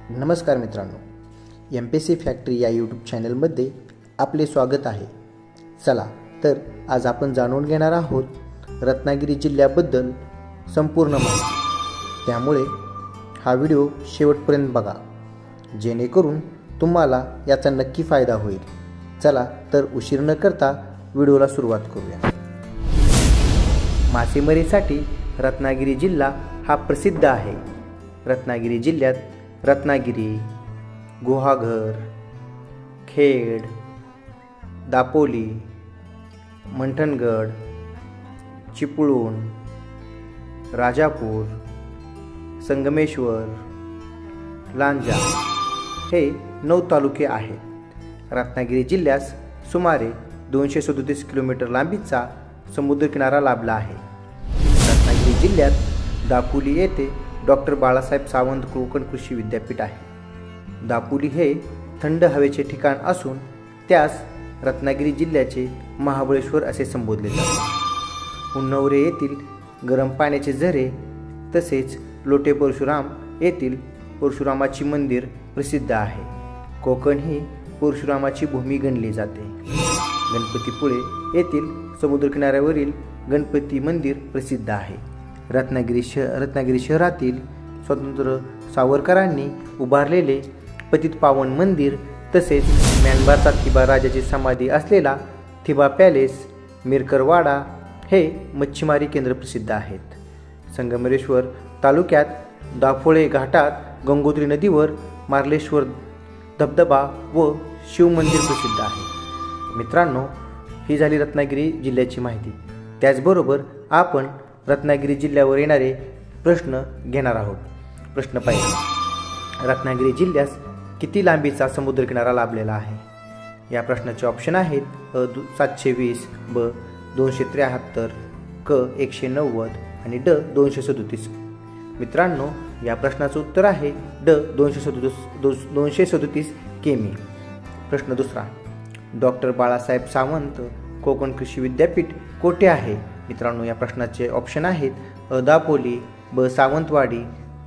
नमस्कार मित्रांनो, MPSC factory या यूट्यूब चॅनलमध्ये आपले स्वागत आहे. चला तर आज आपण जाणून घेणार आहोत रत्नागिरी जिल्ह्याबद्दल संपूर्ण माहिती. त्यामुळे हा व्हिडिओ शेवटपर्यंत बघा, जेणेकरून तुम्हाला याचा नक्की फायदा होईल. चला तर उशीर न करता व्हिडिओला सुरुवात करूया. मासेमारीसाठी रत्नागिरी जिल्हा हा प्रसिद्ध आहे. रत्नागिरी जिल्ह्यात रत्नागिरी, गुहागर, खेड, दापोली, मंठनगड, चिपळूण, राजापूर, संगमेश्वर, लांजा हे 9 तालुके आहेत. रत्नागिरी जिल्ह्यास सुमारे 237 किलोमीटर लांबीचा समुद्रकिनारा लाभला आहे. रत्नागिरी जिल्ह्यात दापोली येथे डॉक्टर बाळासाहेब सावंत कोकण कृषी विद्यापीठ आहे. दापोली हे थंड हवेचे ठिकाण असून त्यास रत्नागिरी जिल्ह्याचे महाबळेश्वर असे संबोधले जाते. उन्नवरे येथील गरम पाण्याचे झरे तसेच लोटे परशुराम येथील परशुरामाची मंदिर प्रसिद्ध आहे. कोकण ही परशुरामाची भूमी गणली जाते. गणपतीपुळे येथील समुद्रकिनाऱ्यावरील गणपती मंदिर प्रसिद्ध आहे. रत्नागिरी शहरातील स्वतंत्र सावरकरांनी उभारलेले पतितपावन मंदिर तसेच म्यानमारचा थिबा राजाची समाधी असलेला थिबा पॅलेस, मिरकरवाडा हे मच्छीमारी केंद्र प्रसिद्ध आहेत. संगमेश्वर तालुक्यात दाफोळे घाटात गंगोत्री नदीवर मार्लेश्वर धबधबा व शिवमंदिर प्रसिद्ध आहे. मित्रांनो, ही झाली रत्नागिरी जिल्ह्याची माहिती. त्याचबरोबर आपण रत्नागिरी जिल्ह्यावर येणारे प्रश्न घेणार आहोत. प्रश्न पहिला, रत्नागिरी जिल्ह्यास किती लांबीचा समुद्रकिनारा लाभलेला आहे? या प्रश्नाचे ऑप्शन आहेत अ 720, ब 273, क 190 आणि ड 237. मित्रांनो, या प्रश्नाचं उत्तर आहे ड 237 किमी. प्रश्न दुसरा, डॉक्टर बाळासाहेब सावंत कोकण कृषी विद्यापीठ कोठे आहे? मित्रांनो, या प्रश्नाचे ऑप्शन आहेत अ दापोली, ब सावंतवाडी,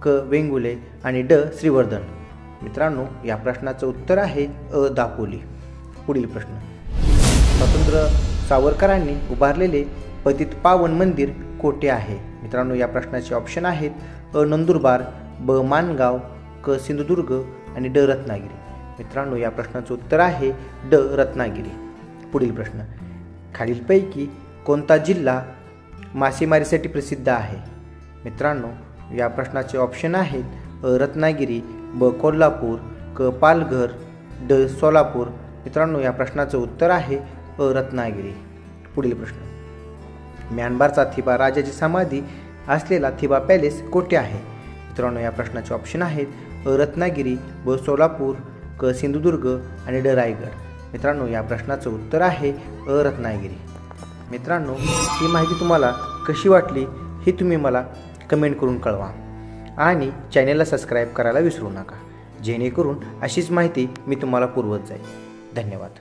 क वेंगुले आणि ड श्रीवर्धन. मित्रांनो, या प्रश्नाचं उत्तर आहे अ दापोली. पुढील प्रश्न, स्वतंत्र सावरकरांनी उभारलेले पतितपावन मंदिर कोठे आहे? मित्रांनो, या प्रश्नाचे ऑप्शन आहेत अ नंदुरबार, ब माणगाव, क सिंधुदुर्ग आणि ड रत्नागिरी. मित्रांनो, या प्रश्नाचं उत्तर आहे ड रत्नागिरी. पुढील प्रश्न, खालीलपैकी कोणता जिल्हा मासेमारीसाठी प्रसिद्ध आहे? मित्रांनो, या प्रश्नाचे ऑप्शन आहेत अ रत्नागिरी, ब कोल्हापूर, क पालघर, ड सोलापूर. मित्रांनो, या प्रश्नाचं उत्तर आहे अ रत्नागिरी. पुढील प्रश्न, म्यानमारचा थिबा राजाची समाधी असलेला थिबा पॅलेस कोठे आहे? मित्रांनो, या प्रश्नाचे ऑप्शन आहेत अ रत्नागिरी, ब सोलापूर, क सिंधुदुर्ग आणि ड रायगड. मित्रांनो, या प्रश्नाचं उत्तर आहे अ रत्नागिरी. मित्रांनो, ही माहिती तुम्हाला कशी वाटली हे तुम्ही मला कमेंट करून कळवा आणि चॅनेलला सबस्क्राईब करायला विसरू नका, जेणेकरून अशीच माहिती मी तुम्हाला पुरवत जाईल. धन्यवाद.